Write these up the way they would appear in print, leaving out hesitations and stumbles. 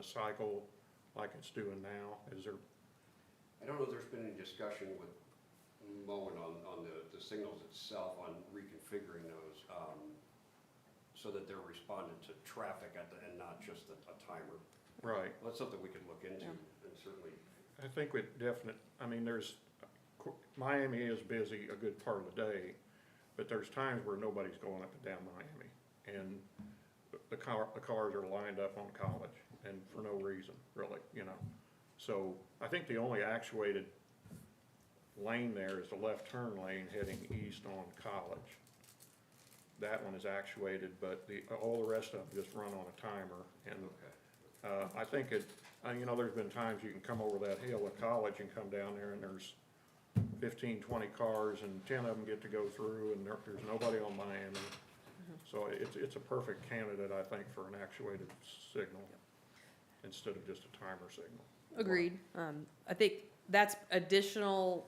cycle like it's doing now? Is there, I don't know if there's been any discussion with Moen on the signals itself, on reconfiguring those, so that they're responding to traffic and not just a timer. right? Well, that's something we could look into, Yeah. and certainly, I think with I mean, Miami is busy a good part of the day, but there's times where nobody's going up and down Miami. And the cars are lined up on College, and for no reason, really, you know. So I think the only actuated lane there is the left turn lane heading east on College. That one is actuated, but all the rest of them just run on a timer. And okay. I think you know, there's been times you can come over that hill at College and come down there and there's 15, 20 cars and 10 of them get to go through and there's nobody on Miami. So it's a perfect candidate, I think, for an actuated signal instead of just a timer signal. Agreed. I think that's additional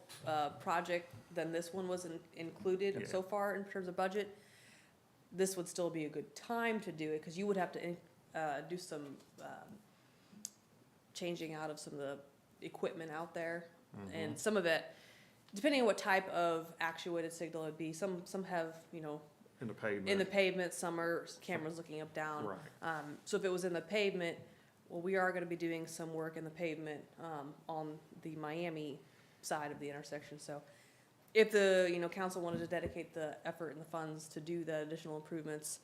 project than this one was included Yeah. so far in terms of budget. This would still be a good time to do it, because you would have to do some changing out of some of the equipment out there. And some of it, depending on what type of actuated signal it'd be, some have, you know, In the pavement. in the pavement, some are cameras looking up, down. Right. So if it was in the pavement, well, we are gonna be doing some work in the pavement, on the Miami side of the intersection, so if the, you know, council wanted to dedicate the effort and the funds to do the additional improvements,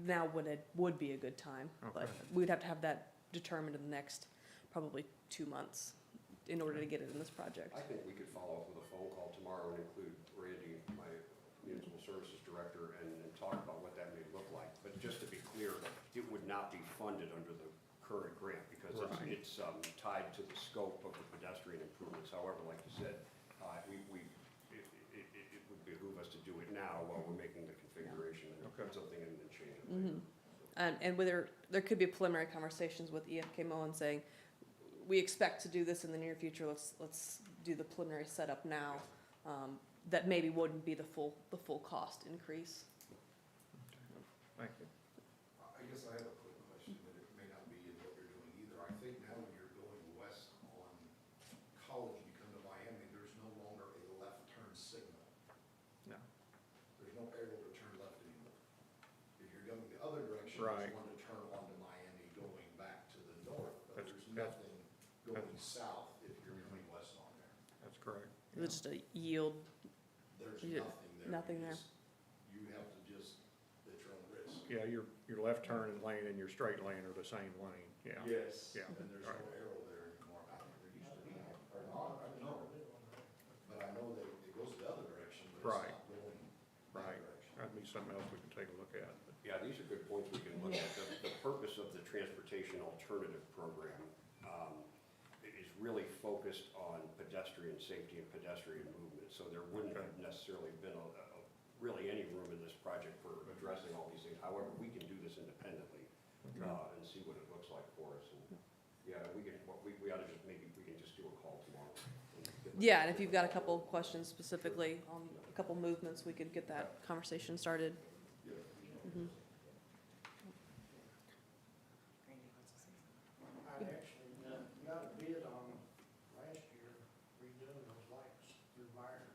now would be a good time, but Okay. we'd have to have that determined in the next probably 2 months in order to get it in this project. I think we could follow up with a phone call tomorrow and include Randy, my municipal services director, and talk about what that may look like. But just to be clear, it would not be funded under the current grant, because Right. it's tied to the scope of the pedestrian improvements. However, like you said, it would behoove us to do it now while we're making the configuration and Okay. put something in and then change it later. And whether, there could be preliminary conversations with EFK Moen saying, we expect to do this in the near future, let's do the preliminary setup now. That maybe wouldn't be the full cost increase. Thank you. I guess I have a quick question, but it may not be in what you're doing either. I think now when you're going west on College, you come to Miami, there's no longer a left turn signal. No. There's no arrow to turn left anymore. If you're going the other direction, Right. there's one to turn onto Miami going back to the north, but That's- there's nothing going south if you're coming west on there. That's correct. It's just a yield. There's Yeah, nothing there. nothing You there. just- You have to just, at your own risk. Yeah, your left turn lane and your straight lane are the same lane, yeah. Yes. Yeah. And there's Right. no arrow there anymore. I don't, there used to be, or not, I don't know. But I know that it goes the other direction, but Right. it's not going that Right. direction. That'd be something else we can take a look at. But Yeah, these are good points we can look at. The purpose of the Transportation Alternative Program is really focused on pedestrian safety and pedestrian movement. So there wouldn't have necessarily been really any room in this project for addressing all these things. However, we can do this independently and see what it looks like for us. And yeah, we ought to just, maybe we can just do a call tomorrow. Yeah, and if you've got a couple questions specifically on a couple movements, we could get that conversation started. Mhm. I actually got a bid on last year redoing those lights through Meyer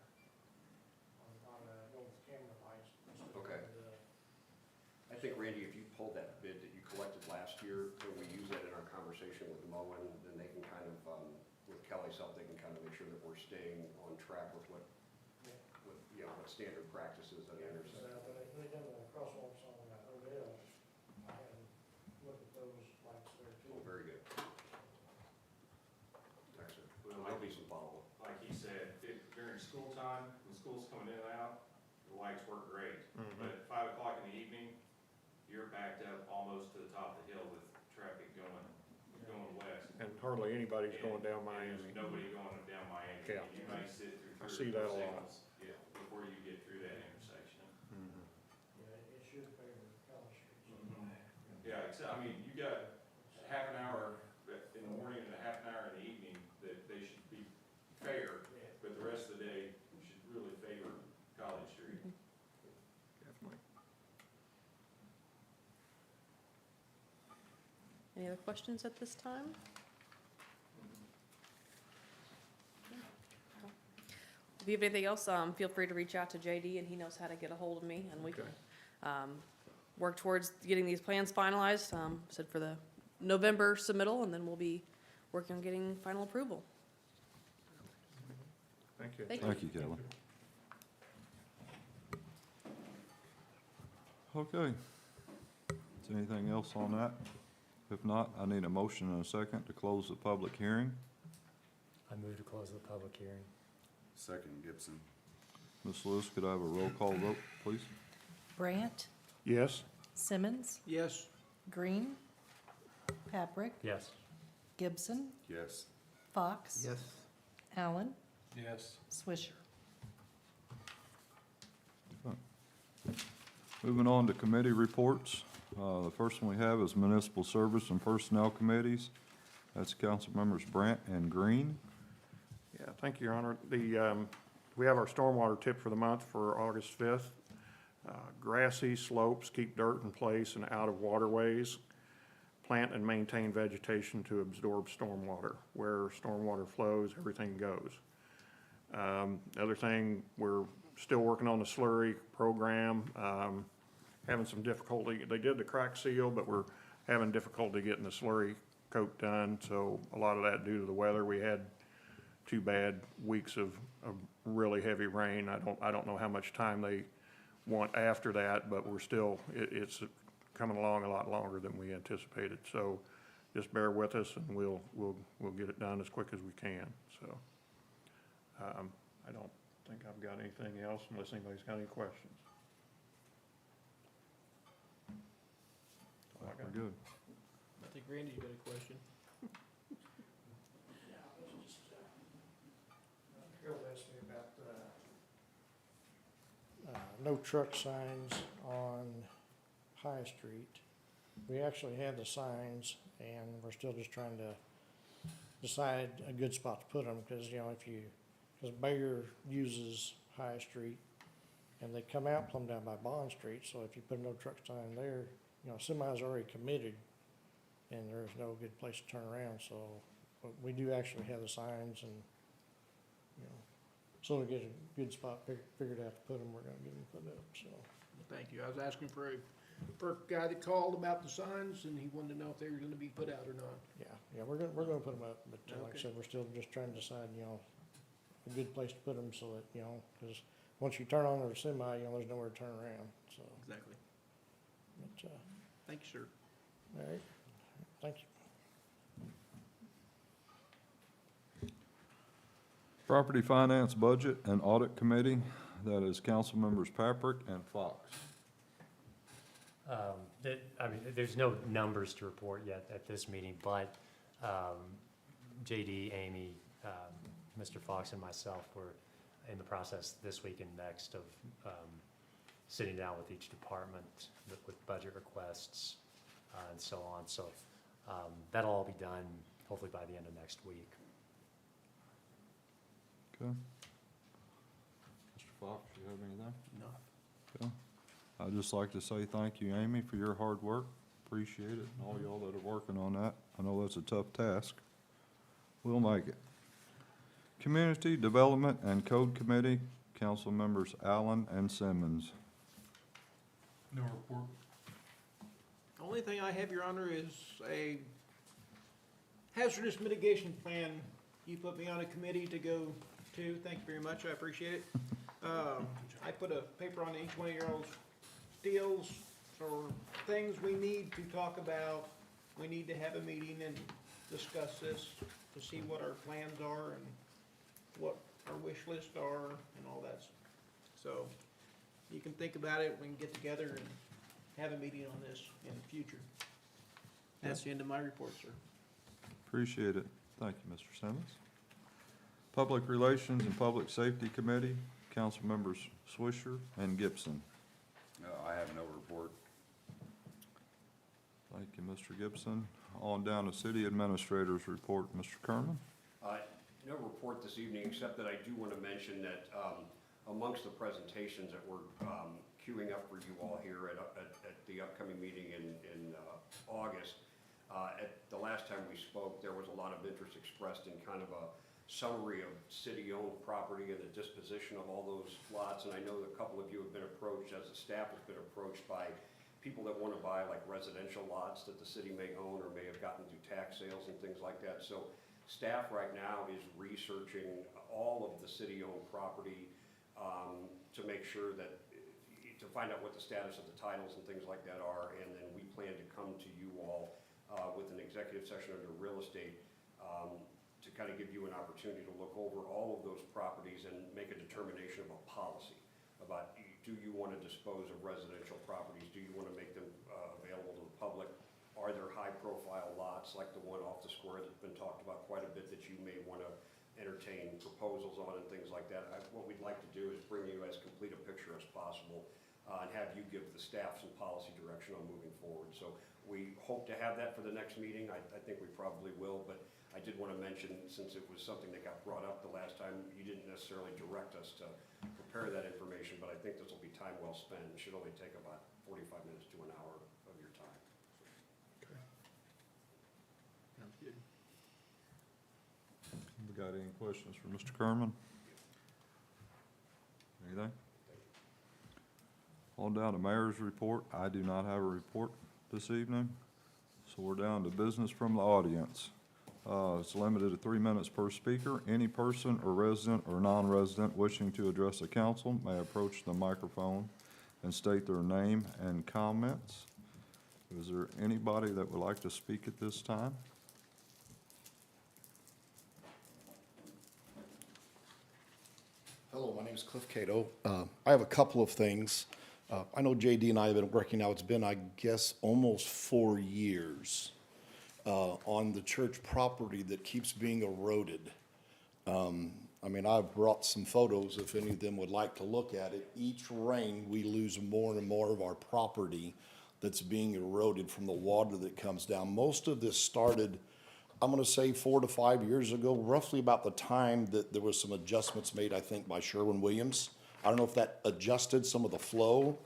on those camera lights. Okay. I think, Randy, if you pulled that bid that you collected last year, and we use that in our conversation with Moen, then they can kind of, with Kelly's help, they can kind of make sure that we're staying on track with what standard practices on the intersection. But they done the crosswalks on Odell. I had looked at those lights there Oh, too. very good. Excellent. There'll be some follow-up. Like he said, during school time, when school's coming in and out, the lights work great. But at 5 o'clock in the evening, you're backed up almost to the top of the hill with traffic going west. And hardly anybody's going down And Miami. there's nobody going down Miami. Yeah. You may sit through I 3 see or that 4 a lot. signals, before you get through that intersection. Yeah, it should favor College Street. Yeah, except, I mean, you got half an hour in the morning and a half an hour in the evening that they should be fair, Yeah. but the rest of the day should really favor College Street. Definitely. Any other questions at this time? If you have anything else, feel free to reach out to JD, and he knows how to get a hold of me, and we can Okay. work towards getting these plans finalized, said for the November submittal, and then we'll be working on getting final approval. Thank you. Thank you. Thank you, Kevin. Okay. Is there anything else on that? If not, I need a motion and a second to close the public hearing. I move to close the public hearing. Second, Gibson. Ms. Lewis, could I have a roll call vote, please? Brandt, Yes? Simmons, Yes. Green, Paprick, Yes. Gibson, Yes. Fox. Yes. Allen, Yes. Swisher. Moving on to committee reports. The first one we have is Municipal Service and Personnel Committees. That's council members Brandt and Green. Yeah, thank you, Your Honor. We have our stormwater tip for the month for August 5th. Grassy slopes keep dirt in place and out of waterways. Plant and maintain vegetation to absorb stormwater. Where stormwater flows, everything goes. Other thing, we're still working on the slurry program, having some difficulty. They did the crack seal, but we're having difficulty getting the slurry coat done, so a lot of that due to the weather. We had 2 bad weeks of really heavy rain. I don't know how much time they want after that, but we're still, it's coming along a lot longer than we anticipated. So just bear with us, and we'll get it done as quick as we can, so. I don't think I've got anything else unless anybody's got any questions. That's all I got. We're good. I think Randy's got a question. Yeah, it's just, Harold asked me about the, no truck signs on High Street. We actually had the signs, and we're still just trying to decide a good spot to put them, because, you know, because Bayer uses High Street, and they come out plumb down by Bond Street, so if you put a no truck sign there, you know, semi's already committed, and there's no good place to turn around, so, but we do actually have the signs, and, you know, as soon as we get a good spot figured out to put them, we're gonna get them put up, so. Thank you. I was asking for a guy that called about the signs, and he wanted to know if they were gonna be put out or not. Yeah, we're gonna put them up, but like I Okay. said, we're still just trying to decide, you know, a good place to put them so that, you know, because once you turn on the semi, you know, there's nowhere to turn around, so, Exactly. but, Thank you, sir. all right, thank you. Property Finance Budget and Audit Committee, that is council members Paprick and Fox. There's no numbers to report yet at this meeting, but JD, Amy, Mr. Fox, and myself were in the process this week and next of sitting down with each department with budget requests and so on. So that'll all be done hopefully by the end of next week. Okay. Mr. Fox, do you have anything? No. Okay. I'd just like to say thank you, Amy, for your hard work. Appreciate it, and all y'all that are working on that. I know that's a tough task. We'll make it. Community Development and Code Committee, council members Allen and Simmons. No report. Only thing I have, Your Honor, is a hazardous mitigation plan. You put me on a committee to go to. Thank you very much. I appreciate it. I put a paper on each one of your all's deals or things we need to talk about. We need to have a meeting and discuss this to see what our plans are and what our wish list are and all that. So you can think about it. We can get together and have a meeting on this in the future. That's the end of my report, sir. Appreciate it. Thank you, Mr. Simmons. Public Relations and Public Safety Committee, council members Swisher and Gibson. I have no report. Thank you, Mr. Gibson. On down to City Administrator's report, Mr. Kerman. No report this evening, except that I do want to mention that amongst the presentations that we're queuing up for you all here at the upcoming meeting in August, At the last time we spoke, there was a lot of interest expressed in kind of a summary of city-owned property and the disposition of all those lots. And I know that a couple of you have been approached, as the staff has been approached by people that want to buy like residential lots that the city may own or may have gotten through tax sales and things like that. So staff right now is researching all of the city-owned property to make sure that, to find out what the status of the titles and things like that are. And then we plan to come to you all with an executive session under real estate to kind of give you an opportunity to look over all of those properties and make a determination of a policy about, do you want to dispose of residential properties? Do you want to make them available to the public? Are there high-profile lots like the one off the square that's been talked about quite a bit that you may want to entertain proposals on and things like that? What we'd like to do is bring you as complete a picture as possible and have you give the staff some policy direction on moving forward. So we hope to have that for the next meeting. I think we probably will, but I did want to mention, since it was something that got brought up the last time, you didn't necessarily direct us to prepare that information, but I think this will be time well spent. It should only take about 45 minutes to an hour of your time. Sounds good. We got any questions for Mr. Kerman? Anything? On down to mayor's report. I do not have a report this evening. So we're down to business from the audience. It's limited to 3 minutes per speaker. Any person or resident or non-resident wishing to address the council may approach the microphone and state their name and comments. Is there anybody that would like to speak at this time? Hello, my name is Cliff Cato. I have a couple of things. I know JD and I have been working now, it's been, I guess, almost 4 years on the church property that keeps being eroded. I mean, I've brought some photos if any of them would like to look at it. Each rain, we lose more and more of our property that's being eroded from the water that comes down. Most of this started, I'm gonna say 4 to 5 years ago, roughly about the time that there was some adjustments made, I think, by Sherwin-Williams. I don't know if that adjusted some of the flow.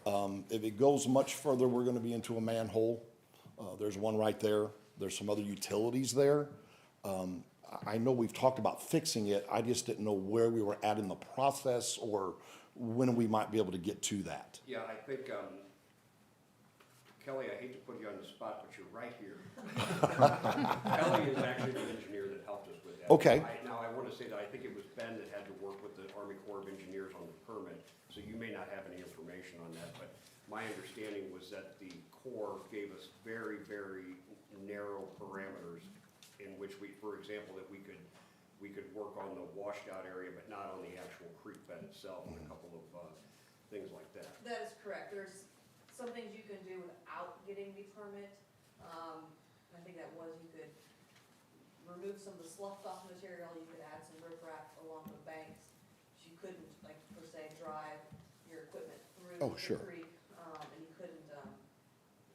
If it goes much further, we're gonna be into a manhole. There's one right there. There's some other utilities there. I know we've talked about fixing it. I just didn't know where we were at in the process or when we might be able to get to that. Yeah, I think, Kelly, I hate to put you on the spot, but you're right here. Kelly is actually the engineer that helped us with that. Okay. Now, I want to say that I think it was Ben that had to work with the Army Corps of Engineers on the permit, so you may not have any information on that, but my understanding was that the Corps gave us very, very narrow parameters in which we, for example, that we could work on the washed out area, but not on the actual creek bed itself, and a couple of things like that. That is correct. There's some things you can do without getting the permit. I think that was, you could remove some of the sloughed off material, you could add some riprap along the banks. But you couldn't, like, per se, drive your equipment through Oh, the sure. creek. And you couldn't,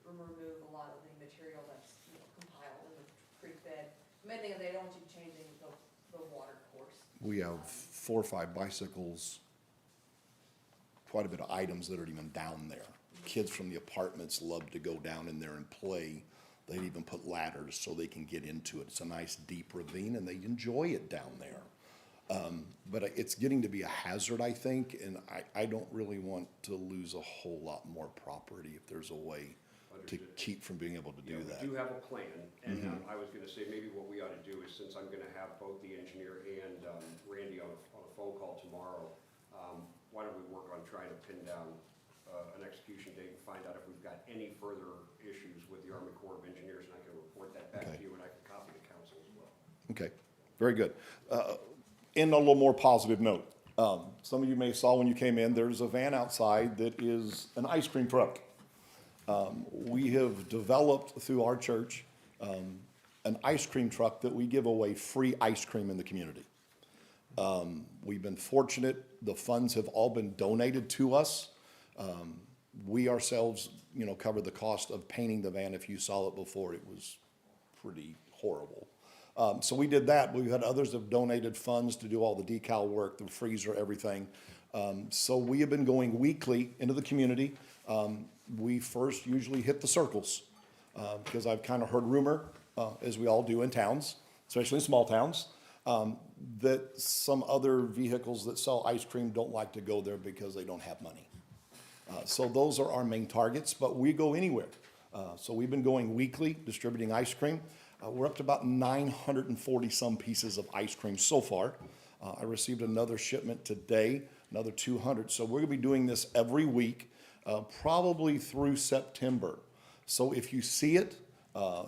remove a lot of the material that's, compiled in the creek bed. The main thing is they don't want you changing the water course. We have 4 or 5 bicycles, quite a bit of items that are even down there. Kids from the apartments love to go down in there and play. They'd even put ladders so they can get into it. It's a nice deep ravine and they enjoy it down there. But it's getting to be a hazard, I think, and I don't really want to lose a whole lot more property if there's a way to Understood. keep from being able to do Yeah, that. we do have a plan, and I was gonna say, maybe what we ought to do is, since I'm gonna have both the engineer and Randy on a phone call tomorrow, why don't we work on trying to pin down an execution date and find out if we've got any further issues with the Army Corps of Engineers, and I can report that back Okay. to you, and I can copy the council as well. Okay, very good. In a little more positive note, some of you may have saw when you came in, there's a van outside that is an ice cream truck. We have developed through our church, an ice cream truck that we give away free ice cream in the community. We've been fortunate, the funds have all been donated to us. We ourselves, cover the cost of painting the van. If you saw it before, it was pretty horrible. So we did that. We've had others have donated funds to do all the decal work, the freezer, everything. So we have been going weekly into the community. We first usually hit the circles. because I've kind of heard rumor, as we all do in towns, especially in small towns, that some other vehicles that sell ice cream don't like to go there because they don't have money. So those are our main targets, but we go anywhere. So we've been going weekly, distributing ice cream. We're up to about 940 some pieces of ice cream so far. I received another shipment today, another 200. So we're gonna be doing this every week, probably through September. So if you see it,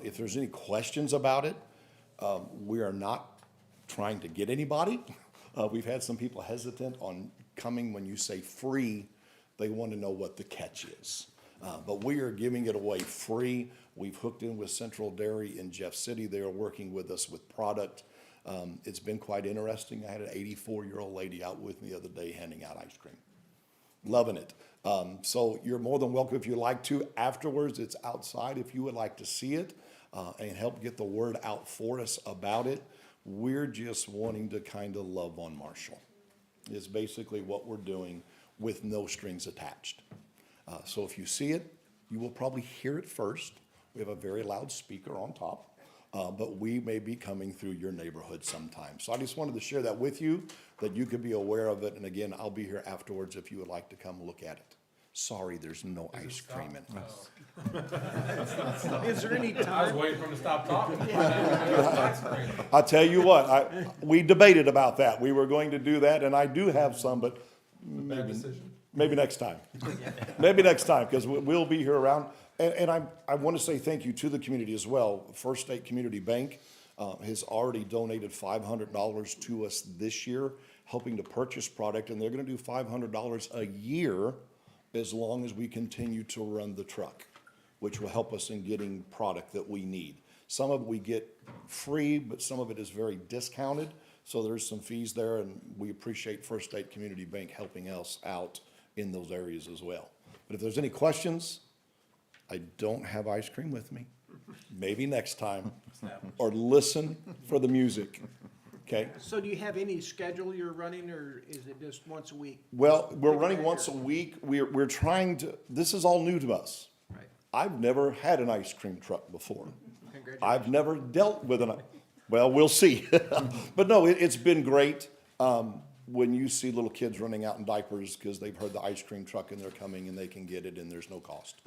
if there's any questions about it, we are not trying to get anybody. We've had some people hesitant on coming when you say free. They want to know what the catch is. But we are giving it away free. We've hooked in with Central Dairy in Jeff City. They are working with us with product. It's been quite interesting. I had an 84-year-old lady out with me the other day handing out ice cream. Loving it. So you're more than welcome if you'd like to. Afterwards, it's outside if you would like to see it and help get the word out for us about it. We're just wanting to kind of love on Marshall. Is basically what we're doing with no strings attached. So if you see it, you will probably hear it first. We have a very loud speaker on top, but we may be coming through your neighborhood sometime. So I just wanted to share that with you, that you could be aware of it. And again, I'll be here afterwards if you would like to come look at it. Sorry, there's no ice cream in it. Is there any I was time? waiting for him to stop talking. I'll tell you what, we debated about that. We were going to do that, and I do have some, but maybe next time. Maybe next time, because we'll be here around. And I want to say thank you to the community as well. First State Community Bank has already donated $500 to us this year, helping to purchase product, and they're going to do $500 a year as long as we continue to run the truck, which will help us in getting product that we need. Some of it we get free, but some of it is very discounted. So there's some fees there, and we appreciate First State Community Bank helping us out in those areas as well. But if there's any questions, I don't have ice cream with me. Maybe next time, or listen for the music, okay? So do you have any schedule you're running, or is it just once a week? Well, we're running once a week. We're trying to, this is all new to us. Right. I've never had an ice cream truck before. Congratulations. I've never dealt with well, we'll see. But no, it's been great. When you see little kids running out in diapers because they've heard the ice cream truck and they're coming and they can get it and there's no cost.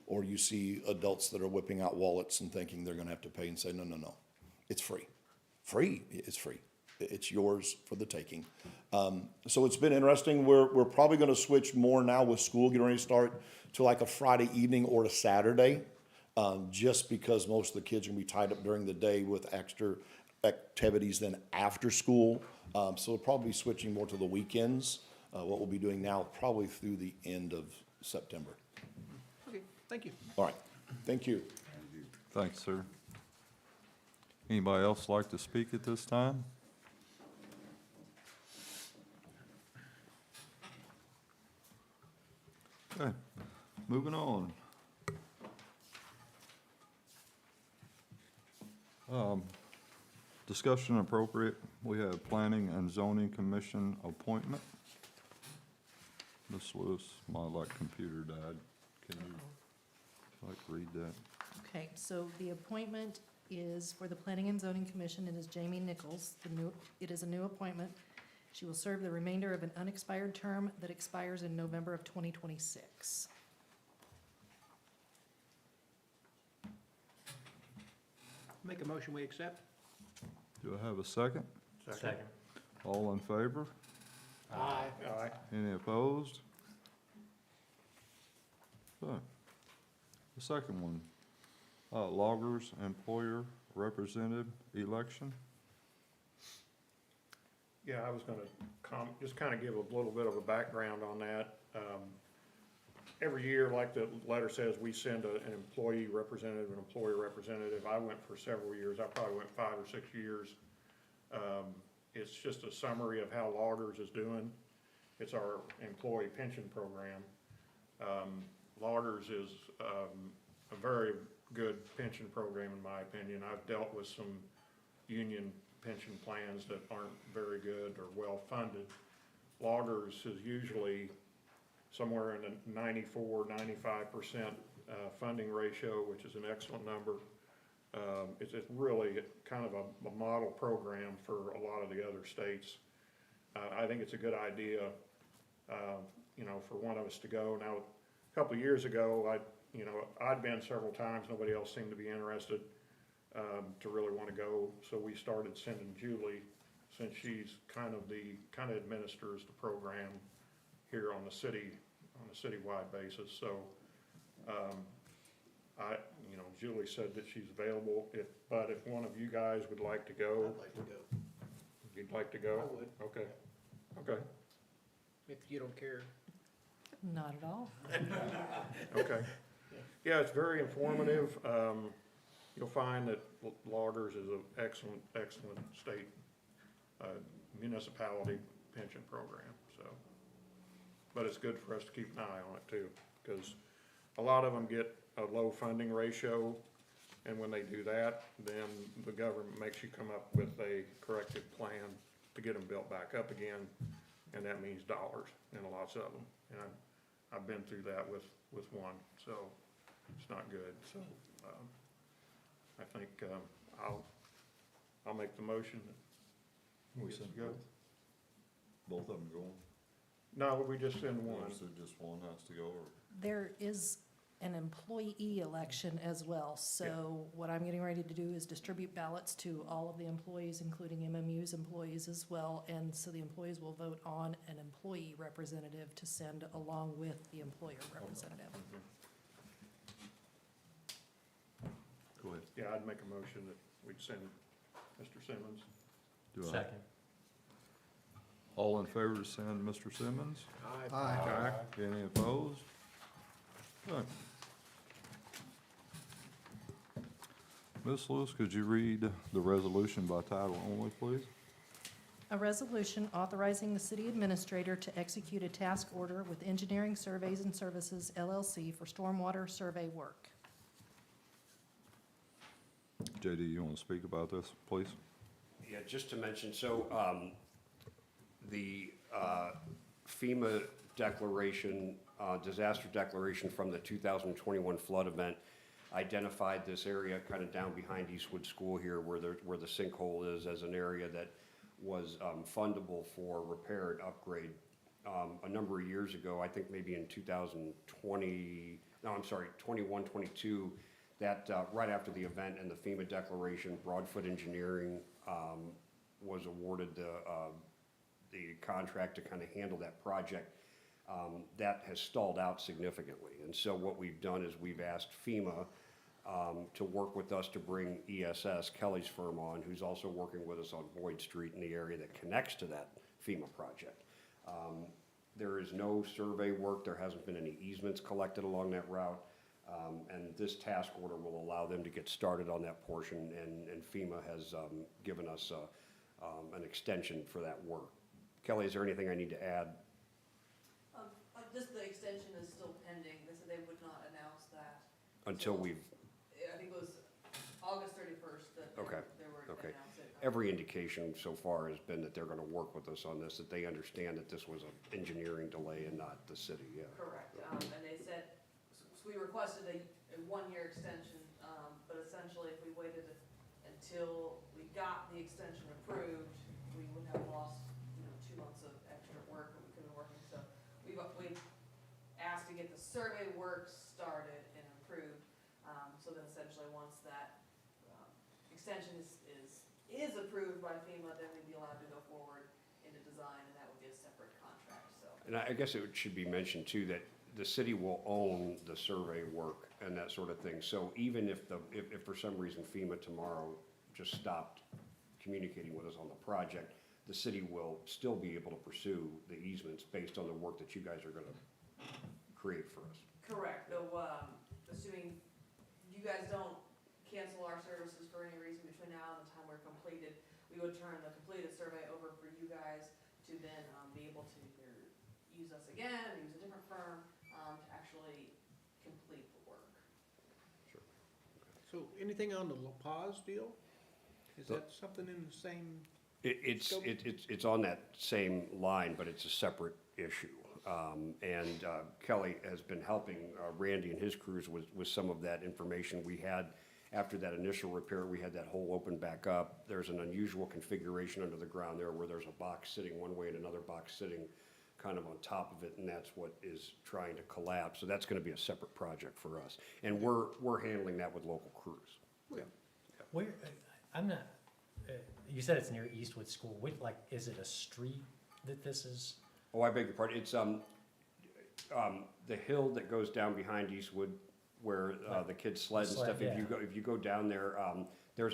Or you see adults that are whipping out wallets and thinking they're gonna have to pay and say, no, it's free. Free, it's free. It's yours for the taking. So it's been interesting. We're probably gonna switch more now with school getting ready to start to like a Friday evening or a Saturday. Just because most of the kids are gonna be tied up during the day with extra activities than after school. So we'll probably be switching more to the weekends, what we'll be doing now probably through the end of September. Okay, thank you. All right, thank you. Thanks, sir. Anybody else like to speak at this time? Okay, moving on. Discussion appropriate, we have Planning and Zoning Commission appointment. Ms. Lewis, my computer died. Can you, read that? Okay, so the appointment is for the Planning and Zoning Commission. It is Jamie Nichols. It is a new appointment. She will serve the remainder of an unexpired term that expires in November of 2026. Make a motion, we accept. Do I have a second? Second. All in favor? Aye. All right, Any opposed? So, the second one, loggers employer representative election. yeah, I was gonna just kind of give a little bit of a background on that. Every year, like the letter says, we send an employee representative, an employee representative. I went for several years. I probably went 5 or 6 years. It's just a summary of how Loggers is doing. It's our employee pension program. Loggers is a very good pension program, in my opinion. I've dealt with some union pension plans that aren't very good or well-funded. Loggers is usually somewhere in the 94, 95% funding ratio, which is an excellent number. It's really kind of a model program for a lot of the other states. I think it's a good idea, for one of us to go. Now, a couple of years ago, I'd been several times, nobody else seemed to be interested, to really want to go. So we started sending Julie, since she's kind of administers the program here on a citywide basis. So, Julie said that she's available, but if one of you guys would like to go, I'd like to go. you'd like to go? I would. Okay, If you don't care. Not at all. okay. Yeah, it's very informative. You'll find that Loggers is an excellent state municipality pension program, so. But it's good for us to keep an eye on it too, because a lot of them get a low funding ratio, and when they do that, then the government makes you come up with a corrective plan to get them built back up again, and that means dollars in lots of them. And I've been through that with one, so it's not good, so, I think, I'll make the motion that We we send go. both of them going? No, we just send one. So just one has to go, or? There is an employee election as well, so what I'm getting ready to do is distribute ballots to all of the employees, including MMU's employees as well, and so the employees will vote on an employee representative to send along with the employer representative. Go ahead. Yeah, I'd make a motion that we'd send Mr. Simmons. Do I- Second. All in favor to send Mr. Simmons? Aye. Any opposed? None. Ms. Lewis, could you read the resolution by title only, please? A resolution authorizing the city administrator to execute a task order with Engineering Surveys and Services LLC for stormwater survey work. JD, you want to speak about this, please? Yeah, just to mention, so, the FEMA declaration, disaster declaration from the 2021 flood event identified this area kind of down behind Eastwood School here where the sinkhole is as an area that was fundable for repair and upgrade. A number of years ago, I think maybe in 21, 22, that right after the event and the FEMA declaration, Broadfoot Engineering was awarded the contract to kind of handle that project. That has stalled out significantly. And so what we've done is we've asked FEMA to work with us to bring ESS, Kelly's firm, on, who's also working with us on Boyd Street in the area that connects to that FEMA project. There is no survey work. There hasn't been any easements collected along that route. And this task order will allow them to get started on that portion, and FEMA has given us an extension for that work. Kelly, is there anything I need to add? Just the extension is still pending. They said they would not announce that. Until we've, I think it was August 31st that Okay, they were okay. announced it. every indication so far has been that they're gonna work with us on this, that they understand that this was an engineering delay and not the city, yeah. Correct, and they said, so we requested a one-year extension, but essentially if we waited until we got the extension approved, we would have lost, 2 months of extra work that we could have been working, so we've asked to get the survey work started and approved, so then essentially once that, extension is approved by FEMA, then we'd be allowed to go forward into design, and that would be a separate contract, so. And I guess it should be mentioned too, that the city will own the survey work and that sort of thing. So even if if for some reason FEMA tomorrow just stopped communicating with us on the project, the city will still be able to pursue the easements based on the work that you guys are gonna create for us. Correct, though, assuming you guys don't cancel our services for any reason between now and the time we're completed, we would turn the completed survey over for you guys to then, be able to either use us again, or use a different firm, to actually complete the work. So anything on the La Paz deal? Is that something in the same? It's on that same line, but it's a separate issue. And Kelly has been helping Randy and his crews with some of that information. We had, after that initial repair, we had that hole open back up. There's an unusual configuration under the ground there where there's a box sitting one way and another box sitting kind of on top of it, and that's what is trying to collapse. So that's gonna be a separate project for us. And we're handling that with local crews. Where, I'm not, you said it's near Eastwood School. What, like, is it a street that this is? Oh, I beg your pardon. It's, the hill that goes down behind Eastwood where, the kids sled and Sled, stuff. yeah. If you go down there, there's